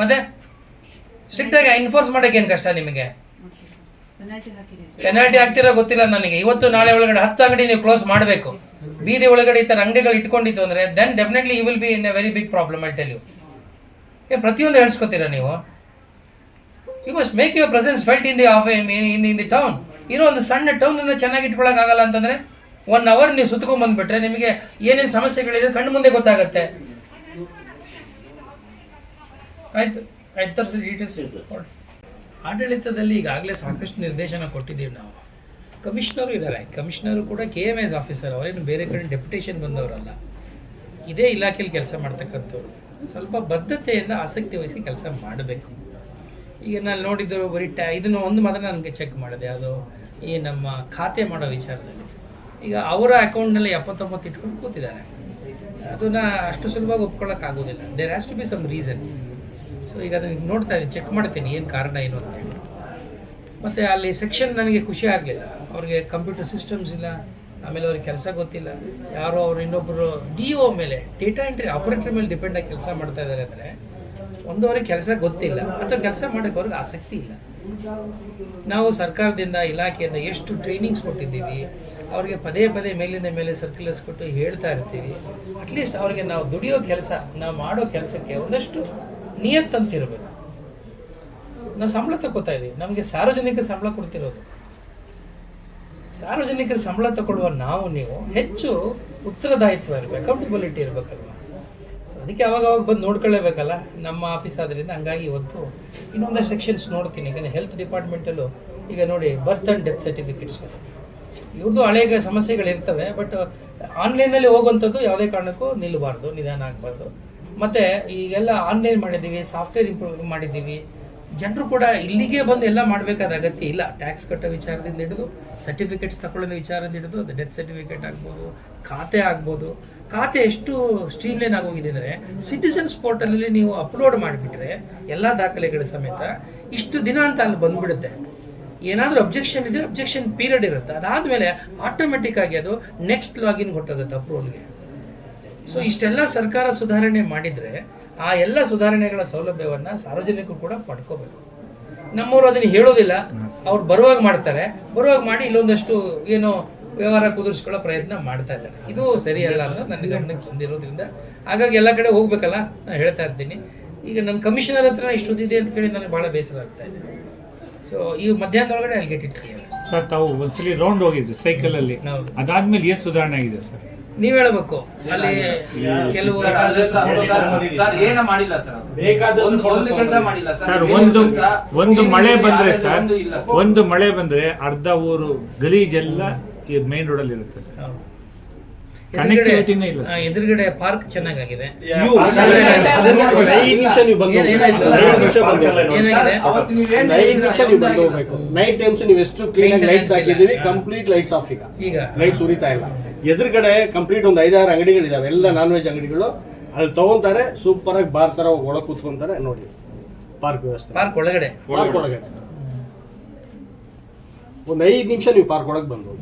ಮತ್ತೆ ಸ್ಟ್ರಿಕ್ಟ್ ಆಗಿ ಎನ್ಫೋರ್ಸ್ ಮಾಡಕ್ಕೆ ಏನು ಕಷ್ಟ ನಿಮಗೆ? ಪೆನಾಲ್ಟಿ ಆಗ್ತಿರೋ ಗೊತ್ತಿಲ್ಲ ನನಗೆ. ಇವತ್ತು ನಾಳೆ ಒಳಗಡೆ 10 ಅಂಗಡಿ ನೀವು ಕ್ಲೋಸ್ ಮಾಡಬೇಕು, ಬೀದಿ ಒಳಗಡೆ ಈ ತರ ಅಂಗಡಿಗಳು ಇಟ್ಕೊಂಡಿತ್ತು ಅಂದ್ರೆ then definitely you will be in a very big problem. I tell you. ಪ್ರತಿಯೊಂದು ಹೇಳ್ಸ್ಕೊತೀರಾ ನೀವು? You must make your presence felt in the town. ಇರೋ ಒಂದು ಸಣ್ಣ ಟೌನ್ ಅನ್ನು ಚೆನ್ನಾಗಿ ಇಟ್ಕೊಳಕ್ ಆಗಲ್ಲ ಅಂತಂದ್ರೆ 1 ಅವರ್ ನೀವು ಸುತ್ಕೊಂಡ್ ಬಂದ್ಬಿಟ್ರೆ ನಿಮಗೆ ಏನೇನು ಸಮಸ್ಯೆಗಳಿದೆ ಕಣ್ಣು ಮುಂದೆ ಗೊತ್ತಾಗತ್ತೆ. ಆಯ್ತು ತರಿಸಿ ಡೀಟೇಲ್ಸ್. ಆಡಳಿತದಲ್ಲಿ ಈಗಾಗಲೇ ಸಾಕಷ್ಟು ನಿರ್ದೇಶನ ಕೊಟ್ಟಿದ್ದೀವಿ ನಾವು. ಕಮಿಷನರು ಇದ್ದಾರೆ, ಕಮಿಷನರು ಕೂಡ KMS ಆಫೀಸರ್, ಅವರೇನು ಬೇರೆ ಕಡೆ ಡೆಪ್ಯುಟೇಷನ್ ಬಂದವರಲ್ಲ, ಇದೇ ಇಲಾಖೆಯಲ್ಲಿ ಕೆಲಸ ಮಾಡ್ತಕ್ಕಂಥವ್ರು. ಸ್ವಲ್ಪ ಬದ್ಧತೆಯಿಂದ ಆಸಕ್ತಿ ವಹಿಸಿ ಕೆಲಸ ಮಾಡಬೇಕು. ಈಗ ನಾನು ನೋಡಿದ್ದು ಬರೀ ಇದನ್ನು ಒಂದು ಮಾತ್ರ ನನಗೆ ಚೆಕ್ ಮಾಡಿದೆ, ಅದು ಈ ನಮ್ಮ ಖಾತೆ ಮಾಡೋ ವಿಚಾರದಲ್ಲಿ. ಈಗ ಅವರ ಅಕೌಂಟ್ನಲ್ಲಿ 79 ಇಟ್ಕೊಂಡು ಕೂತಿದ್ದಾರೆ. ಅದನ್ನು ಅಷ್ಟು ಸುಲಭವಾಗಿ ಒಪ್ಕೊಳ್ಳೋಕ್ಕಾಗೋದಿಲ್ಲ. There has to be some reason. So ಈಗ ಅದನ್ನು ನೋಡ್ತಾ ಇದ್ದೀನಿ, ಚೆಕ್ ಮಾಡ್ತೀನಿ ಏನು ಕಾರಣ ಏನು ಅಂತ ಹೇಳಿ. ಮತ್ತು ಅಲ್ಲಿ ಸೆಕ್ಷನ್ ನನಗೆ ಖುಷಿ ಆಗಲಿಲ್ಲ. ಅವ್ರಿಗೆ ಕಂಪ್ಯೂಟರ್ ಸಿಸ್ಟಮ್ಸ್ ಇಲ್ಲ, ಆಮೇಲೆ ಅವ್ರಿಗೆ ಕೆಲಸ ಗೊತ್ತಿಲ್ಲ. ಯಾರೋ ಅವರು ಇನ್ನೊಬ್ಬರು DO ಮೇಲೆ ಡೇಟಾ ಎಂಟ್ರಿ ಆಪರೇಟರ್ ಮೇಲೆ ಡಿಪೆಂಡ್ ಆಗಿ ಕೆಲಸ ಮಾಡ್ತಾ ಇದ್ದಾರೆ ಅಂದರೆ ಒಂದು ಅವ್ರಿಗೆ ಕೆಲಸ ಗೊತ್ತಿಲ್ಲ ಅಥವಾ ಕೆಲಸ ಮಾಡೋಕ್ಕೆ ಅವ್ರಿಗೆ ಆಸಕ್ತಿ ಇಲ್ಲ. ನಾವು ಸರ್ಕಾರದಿಂದ ಇಲಾಖೆಯಿಂದ ಎಷ್ಟು ಟ್ರೈನಿಂಗ್ಸ್ ಕೊಟ್ಟಿದ್ದೀವಿ, ಅವ್ರಿಗೆ ಪದೇ ಪದೇ ಮೇಲಿಂದ ಮೇಲೆ ಸರ್ಕ್ಯುಲರ್ಸ್ ಕೊಟ್ಟು ಹೇಳ್ತಾ ಇರ್ತೀವಿ. ಅಟ್ಲೀಸ್ಟ್ ಅವ್ರಿಗೆ ನಾವು ದುಡಿಯೋ ಕೆಲಸ, ನಾವು ಮಾಡೋ ಕೆಲಸಕ್ಕೆ ಒಂದಷ್ಟು ನಿಯತ್ತಂತಿರಬೇಕು. ನಾವು ಸಂಬಳ ತಗೋತಾ ಇದ್ದೀವಿ, ನಮಗೆ ಸಾರ್ವಜನಿಕ ಸಂಬಳ ಕೊಡ್ತಿರೋದು. ಸಾರ್ವಜನಿಕರ ಸಂಬಳ ತಗೊಳ್ಳುವ ನೀವು ಹೆಚ್ಚು ಉತ್ತರದಾಯಿತ್ವ ಇರಬೇಕು, ಅಕೌಂಟಬಿಲಿಟಿ ಇರಬೇಕಲ್ವ. ಸೊ ಅದಕ್ಕೆ ಅವಾಗ ಬಂದು ನೋಡ್ಕೊಳ್ಳೇಬೇಕಲ್ಲ ನಮ್ಮ ಆಫೀಸ್ ಆದ್ದರಿಂದ. ಹಂಗಾಗಿ ಇವತ್ತು ಇನ್ನೊಂದಷ್ಟು ಸೆಕ್ಷನ್ಸ್ ನೋಡ್ತೀನಿ. ಈಗ ಹೆಲ್ತ್ ಡಿಪಾರ್ಟ್ಮೆಂಟಲ್ಲೂ ಈಗ ನೋಡಿ ಬರ್ತ್ ಆ್ಯಂಡ್ ಡೆತ್ ಸರ್ಟಿಫಿಕೇಟ್ಸ್ ಇವ್ರದ್ದು ಹಳೆಯ ಸಮಸ್ಯೆಗಳಿರ್ತವೆ. ಬಟ್ ಆನ್ಲೈನಲ್ಲಿ ಹೋಗುವಂಥದ್ದು ಯಾವುದೇ ಕಾರಣಕ್ಕೂ ನಿಲ್ಲಬಾರ್ದು, ನಿಧಾನ ಆಗಬಾರ್ದು. ಮತ್ತು ಈಗೆಲ್ಲ ಆನ್ಲೈನ್ ಮಾಡಿದ್ದೀವಿ, ಸಾಫ್ಟ್ವೇರ್ ಇಂಪ್ರೂವ್ ಮಾಡಿದ್ದೀವಿ. ಜನರು ಕೂಡ ಇಲ್ಲಿಗೆ ಬಂದು ಎಲ್ಲ ಮಾಡಬೇಕಾದ ಅಗತ್ಯ ಇಲ್ಲ. ಟ್ಯಾಕ್ಸ್ ಕಟ್ಟೋ ವಿಚಾರದಿಂದ ಹಿಡಿದು ಸರ್ಟಿಫಿಕೇಟ್ಸ್ ತಗೊಳ್ಳೋ ವಿಚಾರದಿಂದ ಹಿಡಿದು ಅದು ಡೆತ್ ಸರ್ಟಿಫಿಕೇಟ್ ಆಗ್ಬೋದು, ಖಾತೆ ಆಗ್ಬೋದು. ಖಾತೆ ಎಷ್ಟು ಸ್ಟ್ರೀಮ್ಲೈನ್ ಆಗೋಗಿದೆ ಅಂದರೆ ಸಿಟಿಸನ್ಸ್ ಪೋರ್ಟಲಲ್ಲಿ ನೀವು ಅಪ್ಲೋಡ್ ಮಾಡಿಬಿಟ್ರೆ ಎಲ್ಲ ದಾಖಲೆಗಳ ಸಮೇತ ಇಷ್ಟು ದಿನ ಅಂತ ಅಲ್ಲಿ ಬಂದ್ಬಿಡುತ್ತೆ. ಏನಾದರೂ ಅಬ್ಜೆಕ್ಷನ್ ಇದ್ದರೆ ಅಬ್ಜೆಕ್ಷನ್ ಪೀರಿಯಡ್ ಇರುತ್ತೆ, ಅದಾದಮೇಲೆ ಆಟೋಮೆಟಿಕ್ ಆಗಿ ಅದು ನೆಕ್ಸ್ಟ್ ಲಾಗಿನ್ ಹೊಟ್ಟೋಗುತ್ತೆ ಅಪ್ರೂವಲ್ಗೆ. ಸೊ ಇಷ್ಟೆಲ್ಲ ಸರ್ಕಾರ ಸುಧಾರಣೆ ಮಾಡಿದರೆ ಆ ಎಲ್ಲ ಸುಧಾರಣೆಗಳ ಸೌಲಭ್ಯವನ್ನು ಸಾರ್ವಜನಿಕರು ಕೂಡ ಪಡ್ಕೋಬೇಕು. ನಮ್ಮವರು ಅದನ್ನು ಹೇಳೋದಿಲ್ಲ, ಅವ್ರು ಬರುವಾಗ ಮಾಡ್ತಾರೆ, ಬರುವಾಗ ಮಾಡಿ ಇಲ್ಲೊಂದಷ್ಟು ಏನೋ ವ್ಯವಹಾರ ಕುದುರಿಸ್ಕೊಳ್ಳೋ ಪ್ರಯತ್ನ ಮಾಡ್ತಾ ಇದ್ದಾರೆ. ಇದು ಸರಿಯಲ್ಲ ಅನ್ನೋದು ನನ್ನ ಗಮನಕ್ಕೆ ಬಂದಿರೋದ್ರಿಂದ ಹಾಗಾಗಿ ಎಲ್ಲ ಕಡೆ ಹೋಗ್ಬೇಕಲ್ಲ, ನಾನು ಹೇಳ್ತಾ ಇರ್ತೀನಿ. ಈಗ ನನ್ನ ಕಮಿಷನರ್ ಹತ್ರ ಇಷ್ಟೊಂದಿದೆ ಅಂತ ಕೇಳಿ ನನಗೆ ಭಾಳ ಬೇಸರ ಆಗ್ತಾ ಇದೆ. ಸೊ ಈ ಮಧ್ಯಾಹ್ನದೊಳಗಡೆ ಅಲ್ಲಿ ಗೆಟ್ ಇಟ್ ಕ್ಲಿಯರ್. ಸರ್, ತಾವು ಒಂದ್ಸಲಿ ರೌಂಡ್ ಹೋಗಿದ್ರಿ ಸೈಕಲಲ್ಲಿ, ಅದಾದ್ಮೇಲೆ ಏನು ಸುಧಾರಣೆ ಆಗಿದೆ ಸರ್? ನೀವ್ ಹೇಳ್ಬೇಕು. ಅಲ್ಲಿ ಕೆಲವು ಒಂದು ಮಳೆ ಬಂದ್ರೆ ಅರ್ಧ ಊರು ಗಲೀಜೆಲ್ಲ ಮೇನ್ ರೋಡ್ ಅಲ್ಲಿ ಇರುತ್ತೆ ಸರ್. ಕನೆಕ್ಟಿವಿಟಿನೇ ಇಲ್ಲ. ಎದುರುಗಡೆ ಪಾರ್ಕ್ ಚೆನ್ನಾಗಿದೆ. ನೈಟ್ ಟೈಮ್ಸ್ ನೀವು ಎಷ್ಟು ಕ್ಲೀನ್ ಆಗಿ ಲೈಟ್ಸ್ ಹಾಕಿದ್ದೀವಿ, ಕಂಪ್ಲೀಟ್ ಲೈಟ್ಸ್ ಆಫ್. ಈಗ ಲೈಟ್ಸ್ ಉರಿತಾ ಇಲ್ಲ. ಎದುರುಗಡೆ ಕಂಪ್ಲೀಟ್ ಒಂದು 5-6 ಅಂಗಡಿಗಳಿದಾವೆ, ಎಲ್ಲ ನಾನ್ ವೆಜ್ ಅಂಗಡಿಗಳು. ಅಲ್ಲಿ ತಗೊಂತಾರೆ, ಸೂಪರ್ ಆಗಿ ಬಾರ್ ತರ ಒಳಗೆ ಕೂತ್ಕೊಂತಾರೆ. ನೋಡಿ ಪಾರ್ಕ್ ವ್ಯವಸ್ಥೆ, ಪಾರ್ಕ್ ಒಳಗಡೆ ಒಂದು 5 ನಿಮಿಷ ನೀವು ಪಾರ್ಕ್ ಒಳಗೆ ಬಂದು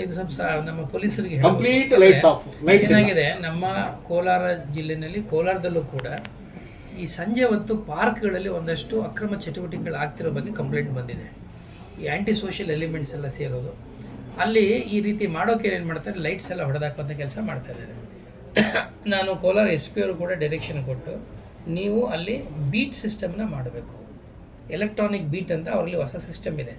ಇದು ಸ್ವಲ್ಪ ನಮ್ಮ ಪೊಲೀಸರಿಗೆ ಕಂಪ್ಲೀಟ್ ಲೈಟ್ಸ್ ಆಫ್. ಏನಾಗಿದೆ ನಮ್ಮ ಕೋಲಾರ ಜಿಲ್ಲೆಯಲ್ಲಿ, ಕೋಲಾರದಲ್ಲೂ ಕೂಡ ಈ ಸಂಜೆ ಹೊತ್ತು ಪಾರ್ಕ್ಗಳಲ್ಲಿ ಒಂದಷ್ಟು ಅಕ್ರಮ ಚಟುವಟಿಕೆಗಳು ಆಗ್ತಿರೋ ಬಗ್ಗೆ ಕಂಪ್ಲೇಂಟ್ ಬಂದಿದೆ. ಈ ಆ್ಯಂಟಿ ಸೋಷಿಯಲ್ ಎಲಿಮೆಂಟ್ಸ್ ಎಲ್ಲ ಸೇರೋದು, ಅಲ್ಲಿ ಈ ರೀತಿ ಮಾಡೋಕೆ ಏನು ಮಾಡ್ತಾರೆ, ಲೈಟ್ಸ್ ಎಲ್ಲ ಹೊಡೆದಾಕುವಂಥ ಕೆಲಸ ಮಾಡ್ತಾ ಇದ್ದಾರೆ. ನಾನು ಕೋಲಾರ SP ಅವರು ಕೂಡ ಡೈರೆಕ್ಷನ್ ಕೊಟ್ಟು ನೀವು ಅಲ್ಲಿ ಬೀಟ್ ಸಿಸ್ಟಮ್ನ ಮಾಡಬೇಕು. ಎಲೆಕ್ಟ್ರಾನಿಕ್ ಬೀಟ್ ಅಂತ ಅವರಲ್ಲಿ ಹೊಸ ಸಿಸ್ಟಮ್ ಇದೆ,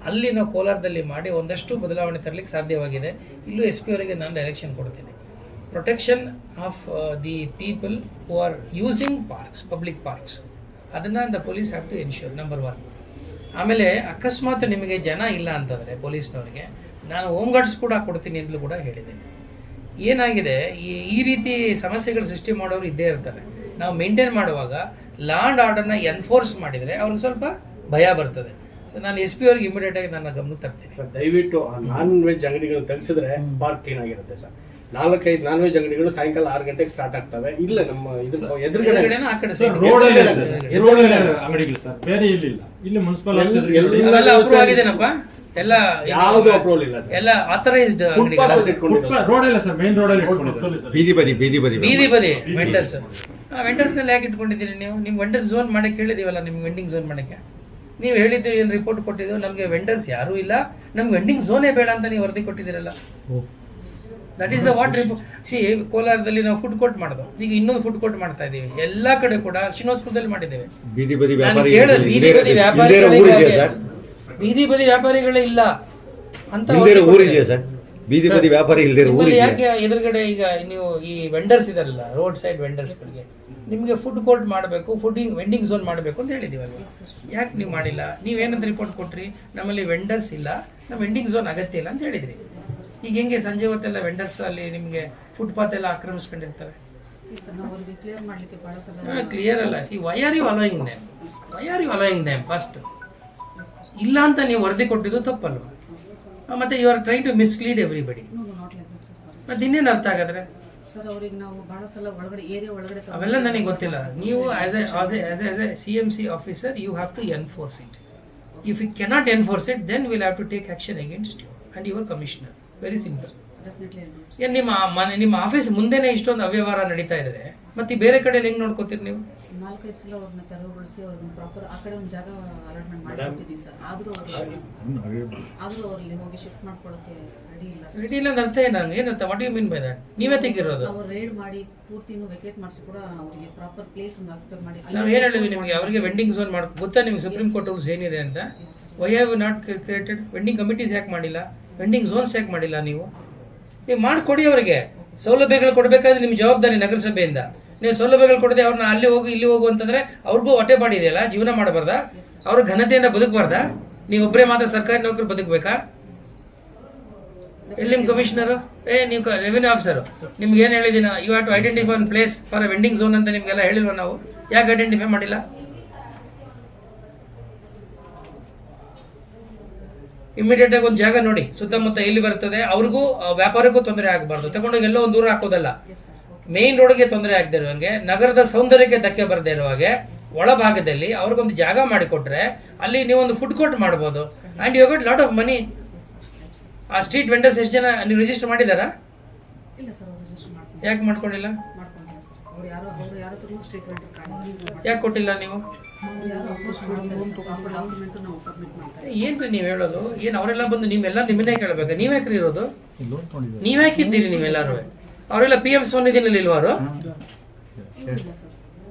ಅಲ್ಲಿ ನಾವು ಕೋಲಾರದಲ್ಲಿ ಮಾಡಿ ಒಂದಷ್ಟು ಬದಲಾವಣೆ ತರಲಿಕ್ಕೆ ಸಾಧ್ಯವಾಗಿದೆ. ಇಲ್ಲೂ SP ಅವರಿಗೆ ನಾನು ಡೈರೆಕ್ಷನ್ ಕೊಡ್ತೀನಿ. Protection of the people who are using parks, public parks, ಅದನ್ನು the police have to ensure, number 1. ಆಮೇಲೆ ಅಕಸ್ಮಾತ್ ನಿಮಗೆ ಜನ ಇಲ್ಲ ಅಂತಂದರೆ ಪೊಲೀಸ್ನವರಿಗೆ ನಾನು ಹೋಮ್ ಗಾರ್ಡ್ಸ್ ಕೂಡ ಕೊಡ್ತೀನಿ ಅಂತಲೂ ಕೂಡ ಹೇಳಿದ್ದೀನಿ. ಏನಾಗಿದೆ, ಈ ರೀತಿ ಸಮಸ್ಯೆಗಳು ಸೃಷ್ಟಿ ಮಾಡೋರು ಇದ್ದೇ ಇರ್ತಾರೆ. ನಾವು ಮೇಂಟೈನ್ ಮಾಡುವಾಗ ಲಾ ಆ್ಯಂಡ್ ಆರ್ಡರ್ನ ಎನ್ಫೋರ್ಸ್ ಮಾಡಿದರೆ ಅವ್ರಿಗೆ ಸ್ವಲ್ಪ ಭಯ ಬರ್ತದೆ. ಸೊ ನಾನು SP ಅವ್ರಿಗೆ ಇಮಿಡಿಯೇಟ್ ಆಗಿ ನನ್ನ ಗಮನಕ್ಕೆ ತರ್ತೀನಿ. ಸರ್, ದಯವಿಟ್ಟು ನಾನ್ ವೆಜ್ ಅಂಗಡಿಗಳು ತೆಗೆಸಿದ್ರೆ ಪಾರ್ಕ್ ಕ್ಲೀನ್ ಆಗಿರುತ್ತೆ ಸರ್. 4-5 ನಾನ್ ವೆಜ್ ಅಂಗಡಿಗಳು ಸಾಯಂಕಾಲ 6 ಗಂಟೆಗೆ ಸ್ಟಾರ್ಟ್ ಆಗ್ತವೆ. ಇಲ್ಲ ನಮ್ಮ ಎದುರುಗಡೆ ಆ ಕಡೆ ಅಂಗಡಿಗಳು ಸರ್, ಬೇರೆ ಇಲ್ಲಿಲ್ಲ. ಇಲ್ಲಿ ಮುನ್ಸಿಪಲ್ ಅಪ್ರೂವ್ ಆಗಿದೆನಪ್ಪ, ಎಲ್ಲ ಯಾವುದು ಅಪ್ರೂವಲ್ ಇಲ್ಲ, ಎಲ್ಲ ಆಥರೈಸ್ಡ್ ರೋಡ್ ಇಲ್ಲ ಸರ್, ಮೇನ್ ರೋಡ್ ಅಲ್ಲಿ ಬೀದಿ ಬದಿ ವೆಂಡರ್ಸ್. ವೆಂಡರ್ಸ್ನಲ್ಲಿ ಯಾಕೆ ಇಟ್ಕೊಂಡಿದ್ದೀರಿ ನೀವು? ನಿಮ್ಮ ವೆಂಡರ್ ಝೋನ್ ಮಾಡಕ್ಕೆ ಹೇಳಿದ್ದೀವಲ್ಲ, ನಿಮ್ಗೆ ವೆಂಡಿಂಗ್ ಝೋನ್ ಮಾಡೋಕ್ಕೆ ನೀವು ಹೇಳಿದ್ದೀವಿ, ಏನು ರಿಪೋರ್ಟ್ ಕೊಟ್ಟಿದ್ದೀವಿ, ನಮಗೆ ವೆಂಡರ್ಸ್ ಯಾರೂ ಇಲ್ಲ, ನಮ್ಗೆ ವೆಂಡಿಂಗ್ ಝೋನೇ ಬೇಡ ಅಂತ ನೀವು ವರದಿ ಕೊಟ್ಟಿದ್ದೀರಲ್ಲ. That is the what report. ಕೋಲಾರದಲ್ಲಿ ನಾವು ಫುಡ್ ಕೋರ್ಟ್ ಮಾಡೋದು, ಈಗ ಇನ್ನೊಂದು ಫುಡ್ ಕೋರ್ಟ್ ಮಾಡ್ತಾ ಇದ್ದೀವಿ. ಎಲ್ಲ ಕಡೆ ಕೂಡ ಶ್ರೀನಿವಾಸಪುರದಲ್ಲಿ ಮಾಡಿದ್ದೇವೆ. ಬೀದಿ ಬದಿ ನಾನು ಕೇಳಿದೆ, ಬೀದಿ ಬದಿ ವ್ಯಾಪಾರಿಗಳೇ ಇಲ್ಲ ಅಂತ ಊರಿದೆಯಾ ಸರ್? ಬೀದಿ ಬದಿ ವ್ಯಾಪಾರಿ ಇಲ್ಲದೆ ಊರಿಗೆ ಯಾಕೆ ಎದುರುಗಡೆ ಈಗ ನೀವು ಈ ವೆಂಡರ್ಸ್ ಇದಾರಲ್ಲ, ರೋಡ್ ಸೈಡ್ ವೆಂಡರ್ಸ್ಗಳಿಗೆ ನಿಮಗೆ ಫುಡ್ ಕೋರ್ಟ್ ಮಾಡಬೇಕು, ವೆಂಡಿಂಗ್ ಝೋನ್ ಮಾಡಬೇಕು ಅಂತ ಹೇಳಿದ್ದೀವಲ್ಲ, ಯಾಕೆ ನೀವು ಮಾಡಿಲ್ಲ? ನೀವೇನಂತ ರಿಪೋರ್ಟ್ ಕೊಟ್ರಿ? ನಮ್ಮಲ್ಲಿ ವೆಂಡರ್ಸ್ ಇಲ್ಲ, ನಮ್ಮ ವೆಂಡಿಂಗ್ ಝೋನ್ ಅಗತ್ಯ ಇಲ್ಲ ಅಂತ ಹೇಳಿದ್ರಿ. ಈಗ ಹೆಂಗೆ ಸಂಜೆ ಹೊತ್ತೆಲ್ಲ ವೆಂಡರ್ಸ್ ಅಲ್ಲಿ ನಿಮಗೆ ಫುಟ್ಪಾತ್ ಎಲ್ಲ ಆಕ್ರಮಿಸ್ಕೊಂಡಿರ್ತಾರೆ? ಕ್ಲಿಯರ್ ಅಲ್ಲ. Why are you allowing them first? ಇಲ್ಲ ಅಂತ ನೀವು ವರದಿ ಕೊಟ್ಟಿದ್ದು ತಪ್ಪಲ್ವ? ಮತ್ತೆ you are trying to mislead everybody. ಮತ್ತೆ ಇನ್ನೇನು ಅರ್ಥ ಆಗಾದ್ರೆ? ಅವೆಲ್ಲ ನನಗೆ ಗೊತ್ತಿಲ್ಲ. ನೀವು as a CMC officer you have to enforce it. If you cannot enforce it then will have to take action against you and your commissioner. Very simple. ಏನು ನಿಮ್ಮ ಆಫೀಸ್ ಮುಂದೆನೇ ಇಷ್ಟೊಂದು ಅವ್ಯವಹಾರ ನಡೀತಾ ಇದ್ರೆ ಮತ್ತೆ ಬೇರೆ ಕಡೆ ಹೆಂಗ್ ನೋಡ್ಕೋತೀರಿ ನೀವು? 4-5 ಸಲ ಅವ್ರನ್ನ ತೆರವುಗೊಳಿಸಿ ಅವ್ರಿಗೆ ಪ್ರಾಪರ್ ಆ ಕಡೆ ಒಂದು ಜಾಗ ಅಲಾಟ್ಮೆಂಟ್ ಮಾಡಿಕೊಟ್ಟಿದ್ದೀವಿ ಸರ್. ಆದರೂ ಅವ್ರಲ್ಲಿ ಹೋಗಿ ಶಿಫ್ಟ್ ಮಾಡ್ಕೊಳ್ಳೋಕೆ ರೆಡಿ ಇಲ್ಲ ಅಂತ ಅರ್ಥ ಏನಂತ? What you mean by that? ನೀವೇ ತೆಗಿರೋದು? ನಾವು ರೇಡ್ ಮಾಡಿ ಪೂರ್ತಿನೂ ವೆಕೇಟ್ ಮಾಡಿಸಿ ಕೂಡ ಅವರಿಗೆ ಪ್ರಾಪರ್ ಪ್ಲೇಸ್ ಒಂದು ಆಕ್ಯುಪೈ ಮಾಡಿ. ನಾವು ಏನು ಹೇಳಿದ್ವಿ ನಿಮಗೆ? ಅವರಿಗೆ ವೆಂಡಿಂಗ್ ಝೋನ್ ಮಾಡಿ ಗೊತ್ತಾ ನಿಮ್ಗೆ ಸುಪ್ರೀಂ ಕೋರ್ಟ್ ರೂಲ್ಸ್ ಏನಿದೆ ಅಂತ? Why have not created vending committees? ಯಾಕೆ ಮಾಡಿಲ್ಲ? ವೆಂಡಿಂಗ್ ಝೋನ್ಸ್ ಯಾಕೆ ಮಾಡಿಲ್ಲ? ನೀವು ಮಾಡಿಕೊಡಿ ಅವರಿಗೆ. ಸೌಲಭ್ಯಗಳು ಕೊಡಬೇಕಾದ್ರೆ ನಿಮ್ಮ ಜವಾಬ್ದಾರಿ ನಗರಸಭೆಯಿಂದ. ನೀವು ಸೌಲಭ್ಯಗಳು ಕೊಡದೆ ಅವ್ರನ್ನ ಅಲ್ಲಿ ಹೋಗಿ ಇಲ್ಲಿ ಹೋಗು ಅಂತಂದ್ರೆ ಅವ್ರಿಗೂ ಹೊಟ್ಟೆ ಪಾಡಿದೆಯಲ್ಲ, ಜೀವನ ಮಾಡಬಾರ್ದಾ? ಅವ್ರ ಘನತೆಯಿಂದ ಬದುಕಬಾರ್ದಾ? ನೀವು ಒಬ್ಬರೇ ಮಾತ್ರ ಸರ್ಕಾರಿ ನೌಕರು ಬದುಕಬೇಕಾ? ಎಲ್ಲಿ ನಿಮ್ಮ ಕಮಿಷನರು? ನೀವು ರೆವಿನ್ಯೂ ಆಫೀಸರು, ನಿಮ್ಗೆ ಏನು ಹೇಳಿದ್ದೀನ? You have to identify one place for a vending zone ಅಂತ ನಿಮ್ಗೆಲ್ಲ ಹೇಳಿಲ್ವ ನಾವು? ಯಾಕೆ ಐಡೆಂಟಿಫೈ ಮಾಡಿಲ್ಲ? ಇಮಿಡಿಯೇಟ್ ಆಗಿ ಒಂದು ಜಾಗ ನೋಡಿ ಸುತ್ತಮುತ್ತ ಎಲ್ಲಿ ಬರ್ತದೆ, ಅವ್ರಿಗೂ ವ್ಯಾಪಾರಕ್ಕೂ ತೊಂದರೆ ಆಗಬಾರ್ದು. ತಗೊಂಡೋಗಿ ಎಲ್ಲೋ ಒಂದು ದೂರ ಹಾಕೋದಲ್ಲ. ಮೇನ್ ರೋಡ್ಗೆ ತೊಂದರೆ ಆಗದೆ ಇರುವಂಗೆ, ನಗರದ ಸೌಂದರ್ಯಕ್ಕೆ ಧಕ್ಕೆ ಬರದೇ ಇರುವ ಹಾಗೆ ಒಳಭಾಗದಲ್ಲಿ ಅವ್ರಿಗೊಂದು ಜಾಗ ಮಾಡಿಕೊಟ್ರೆ ಅಲ್ಲಿ ನೀವೊಂದು ಫುಡ್ ಕೋರ್ಟ್ ಮಾಡ್ಬೋದು. And you got lot of money. ಆ ಸ್ಟ್ರೀಟ್ ವೆಂಡರ್ಸ್ ಎಷ್ಟು ಜನ ನೀವು ರಿಜಿಸ್ಟರ್ ಮಾಡಿದಾರಾ? ಇಲ್ಲ ಸರ್, ಅವ್ರು ರಿಜಿಸ್ಟರ್ ಯಾಕೆ ಮಾಡ್ಕೊಂಡಿಲ್ಲ? ಮಾಡ್ಕೊಂಡಿಲ್ಲ ಸರ್. ಅವ್ರು ಯಾರೋ ಸ್ಟ್ರೀಟ್ ವೆಂಡರ್ ಕಾರ್ಡ್ ಯಾಕೆ ಕೊಟ್ಟಿಲ್ಲ ನೀವು? ಡಾಕ್ಯುಮೆಂಟ್ ನಾವು ಸಬ್ಮಿಟ್ ಮಾಡ್ತಾರೆ. ಏನ್ರಿ ನೀವು ಹೇಳೋದು? ಏನು ಅವರೆಲ್ಲ ಬಂದು ನೀವೆಲ್ಲ ನಿಮ್ಮನ್ನೇ ಕೇಳಬೇಕು? ನೀವ್ಯಾಕ್ರಿ ಇರೋದು? ನೀವ್ಯಾಕಿದ್ದೀರಿ ನೀವೆಲ್ಲರೂ? ಅವರೆಲ್ಲ PM ಸ್ವಾನಿಧಿನಲ್ಲಿ ಇಲ್ವಾರು?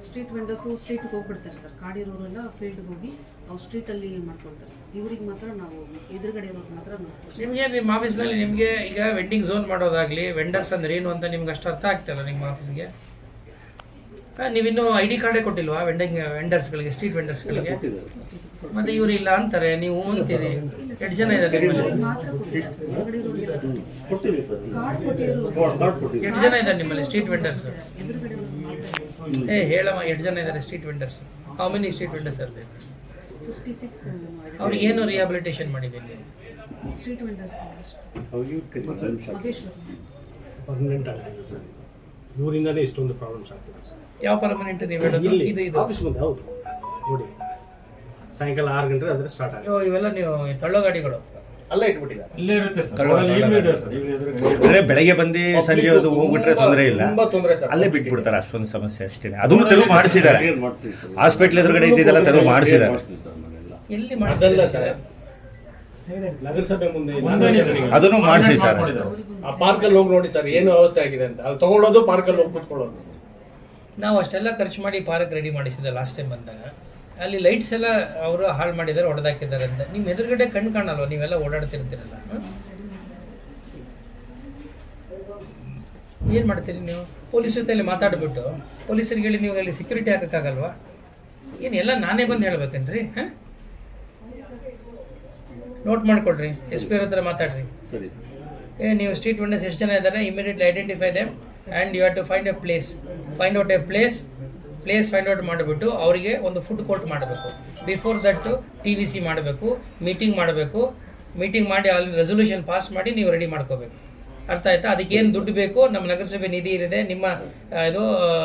ಸ್ಟ್ರೀಟ್ ವೆಂಡರ್ಸು ಸ್ಟ್ರೀಟ್ಗೆ ಹೋಗ್ಬಿಡ್ತಾರೆ ಸರ್. ಕಾಡಿರೋರೆಲ್ಲ ಫೀಲ್ಡ್ಗೆ ಹೋಗಿ ಅವ್ರು ಸ್ಟ್ರೀಟಲ್ಲಿ ಮಾಡ್ಕೊಳ್ತಾರೆ ಸರ್. ಇವ್ರಿಗೆ ಮಾತ್ರ ನಾವು ಎದುರುಗಡೆ ಇರೋರು ಮಾತ್ರ ನಿಮಗೆ ನಿಮ್ಮ ಆಫೀಸ್ನಲ್ಲಿ ನಿಮಗೆ ಈಗ ವೆಂಡಿಂಗ್ ಝೋನ್ ಮಾಡೋದಾಗ್ಲಿ, ವೆಂಡರ್ಸ್ ಅಂದ್ರೆ ಏನು ಅಂತ ನಿಮ್ಗೆ ಅಷ್ಟು ಅರ್ಥ ಆಗ್ತಿಲ್ಲ ನಿಮ್ಮ ಆಫೀಸ್ಗೆ? ನೀವಿನ್ನೂ ID ಕಾರ್ಡೇ ಕೊಟ್ಟಿಲ್ವಾ ವೆಂಡರ್ಸ್ಗಳಿಗೆ, ಸ್ಟ್ರೀಟ್ ವೆಂಡರ್ಸ್ಗಳಿಗೆ? ಮತ್ತೆ ಇವರು ಇಲ್ಲ ಅಂತಾರೆ, ನೀವು ಅಂತೀರಿ. ಎಷ್ಟು ಜನ ಇದ್ದಾರೆ ನಿಮ್ಮಲ್ಲಿ? ಎಷ್ಟು ಜನ ಇದ್ದಾರೆ ನಿಮ್ಮಲ್ಲಿ ಸ್ಟ್ರೀಟ್ ವೆಂಡರ್ಸ್? ಹೇಳಮ್ಮ, ಎಷ್ಟು ಜನ ಇದ್ದಾರೆ street vendors? How many street vendors ಇರ್ತಾರೆ? 56 ಅವ್ರಿಗೆ ಏನು ರಿಹಾಬಿಲಿಟೇಷನ್ ಮಾಡಿದ್ದೀನಿ? ಸ್ಟ್ರೀಟ್ ವೆಂಡರ್ಸ್ ಪರ್ಮನೆಂಟ್ ಆಗಿದೆ ಸರ್. ಇವರಿಂದನೇ ಇಷ್ಟೊಂದು ಪ್ರಾಬ್ಲಮ್ಸ್ ಆಗ್ತದೆ ಸರ್. ಯಾವ ಪರ್ಮನೆಂಟ್ ನೀವು ಹೇಳೋದು? ಇದು ಆಫೀಸ್ ಮುಂದೆ. ಹೌದು ನೋಡಿ, ಸಾಯಂಕಾಲ 6 ಗಂಟೆ ಆದರೆ ಸ್ಟಾರ್ಟ್ ಆಗಿದೆ. ಇವೆಲ್ಲ ನೀವು ತಳ್ಳೋ ಗಾಡಿಗಳು ಅಲ್ಲೇ ಇಟ್ಬಿಟ್ಟಿದ್ದಾರೆ. ಇಲ್ಲೇ ಇರುತ್ತೆ ಸರ್. ಈಗಲೂ ಇದೆ ಸರ್. ಈಗಲೂ ಎದುರುಗಡೆ ಅಂದ್ರೆ ಬೆಳಗ್ಗೆ ಬಂದು ಸಂಜೆ ಅದು ಹೋಗ್ಬಿಟ್ರೆ ತೊಂದರೆ ಇಲ್ಲ, ತುಂಬಾ ತೊಂದರೆ ಸರ್. ಅಲ್ಲೇ ಬಿಟ್ಬಿಡ್ತಾರೆ. ಅಷ್ಟೊಂದು ಸಮಸ್ಯೆ ಅಷ್ಟೇ. ಅದನ್ನು ತೆರವು ಮಾಡಿಸಿದ್ದಾರೆ. ಹಾಸ್ಪಿಟ್ಲ್ ಎದುರುಗಡೆ ಇದ್ದಿದ್ದೆಲ್ಲ ತೆರವು ಮಾಡಿಸಿದ್ದಾರೆ. ಎಲ್ಲಿ ಅದಲ್ಲ ಸರ್, ನಗರಸಭೆ ಮುಂದೆ ಅದನ್ನು ಮಾಡಿಸಿ ಸರ್. ಆ ಪಾರ್ಕಲ್ಲಿ ಹೋಗಿ ನೋಡಿ ಸರ್ ಏನು ಅವಸ್ಥೆ ಆಗಿದೆ ಅಂತ. ಅಲ್ಲಿ ತಗೊಳ್ಳೋದು ಪಾರ್ಕಲ್ಲಿ ಹೋಗಿ ಕೂತ್ಕೊಳ್ಳೋದು. ನಾವು ಅಷ್ಟೆಲ್ಲ ಖರ್ಚು ಮಾಡಿ ಪಾರ್ಕ್ ರೆಡಿ ಮಾಡಿಸಿದೆ ಲಾಸ್ಟ್ ಟೈಮ್ ಬಂದಾಗ. ಅಲ್ಲಿ ಲೈಟ್ಸ್ ಎಲ್ಲ ಅವರು ಹಾಳು ಮಾಡಿದ್ದಾರೆ, ಹೊಡೆದಾಕಿದ್ದಾರೆ ಅಂತ. ನಿಮ್ಮ ಎದುರುಗಡೆ ಕಣ್ಣು ಕಾಣಲ್ವ? ನೀವೆಲ್ಲ ಓಡಾಡ್ತಿರ್ತೀರಲ್ಲ, ಏನು ಮಾಡ್ತೀರಿ ನೀವು? ಪೊಲೀಸ್ ಜೊತೆಯಲ್ಲಿ ಮಾತಾಡ್ಬಿಟ್ಟು ಪೊಲೀಸರಿಗೆ ಹೇಳಿ ನೀವು ಅಲ್ಲಿ ಸೆಕ್ಯೂರಿಟಿ ಹಾಕೋಕ್ಕಾಗಲ್ವಾ? ಏನು ಎಲ್ಲ ನಾನೇ ಬಂದು ಹೇಳ್ಬೇಕೇನ್ರಿ? ನೋಟ್ ಮಾಡ್ಕೊಡ್ರಿ, SP ಅವ್ರ ಹತ್ರ ಮಾತಾಡ್ರಿ. ನೀವು ಸ್ಟ್ರೀಟ್ ವೆಂಡರ್ಸ್ ಎಷ್ಟು ಜನ ಇದ್ದಾರೆ, immediately identify them and you have to find out a place find out ಮಾಡಿಬಿಟ್ಟು ಅವರಿಗೆ ಒಂದು ಫುಡ್ ಕೋರ್ಟ್ ಮಾಡಬೇಕು. ಬಿಫೋರ್ ದಟ್ TVC ಮಾಡಬೇಕು, ಮೀಟಿಂಗ್ ಮಾಡಿ ಅಲ್ಲಿ ರೆಸೊಲ್ಯೂಷನ್ ಪಾಸ್ ಮಾಡಿ ನೀವು ರೆಡಿ ಮಾಡ್ಕೋಬೇಕು. ಅರ್ಥ ಆಯ್ತಾ? ಅದಕ್ಕೆ ಏನು ದುಡ್ಡು ಬೇಕು? ನಮ್ಮ ನಗರಸಭೆ ನಿಧಿ ಇದೆ, ನಿಮ್ಮ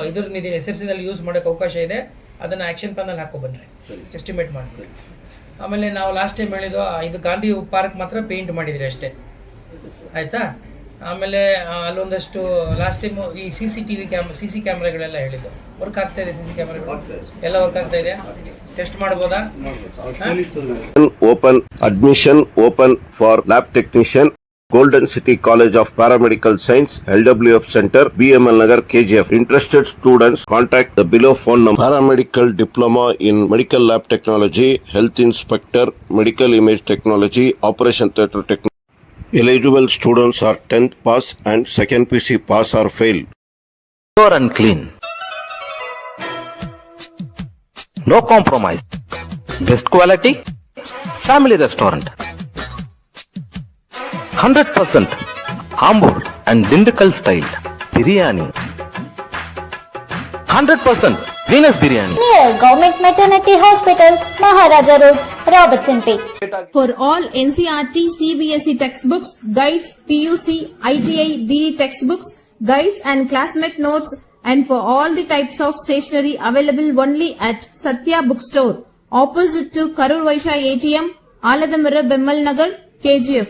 ಇದ್ರ ನಿಧಿ SFCನಲ್ಲಿ ಯೂಸ್ ಮಾಡೋಕ್ಕೆ ಅವಕಾಶ ಇದೆ. ಅದನ್ನು ಆ್ಯಕ್ಷನ್ ಪ್ಲಾನಲ್ಲಿ ಹಾಕೊಬನ್ನಿರಿ, ಎಸ್ಟಿಮೇಟ್ ಮಾಡಿ. ಆಮೇಲೆ ನಾವು ಲಾಸ್ಟ್ ಟೈಮ್ ಹೇಳಿದ್ದು ಇದು ಗಾಂಧಿ ಪಾರ್ಕ್ ಮಾತ್ರ ಪೇಂಟ್ ಮಾಡಿದ್ರಿ ಅಷ್ಟೇ, ಆಯಿತಾ? ಆಮೇಲೆ ಅಲ್ಲೊಂದಷ್ಟು ಲಾಸ್ಟ್ ಟೈಮ್ ಈ CC ಕ್ಯಾಮ್ರಾಗಳೆಲ್ಲ ಹೇಳಿದ್ದು ವರ್ಕ್ ಆಗ್ತಾ ಇದೆ. CC ಕ್ಯಾಮ್ರಾಗಳು ಎಲ್ಲ ವರ್ಕ್ ಆಗ್ತಾ ಇದೆ. ಟೆಸ್ಟ್ ಮಾಡ್ಬೋದಾ? Open admission open for lab technician. Golden City College of Paramedical Science, LWF Center, BML Nagar, KGF. Interested students contact the below phone number. Paramedical Diploma in Medical Lab Technology, Health Inspector, Medical Image Technology, Operation Theatre Technology. Eligible students are 10th pass and second PC pass or fail. Pure and clean. No compromise. Best quality. Family restaurant. 100% Ambur and Dindukal style biryani. 100% Venus biryani. Near Government Maternity Hospital, Maharaja Road, Robertson Peak. For all NCERT, CBSE textbooks, guides, PUC, ITI, BE textbooks, guides and classmate notes, and for all the types of stationery available only at Satya Bookstore, opposite to Karur Vaishya ATM, Aladamira, Bemmal Nagar, KGF.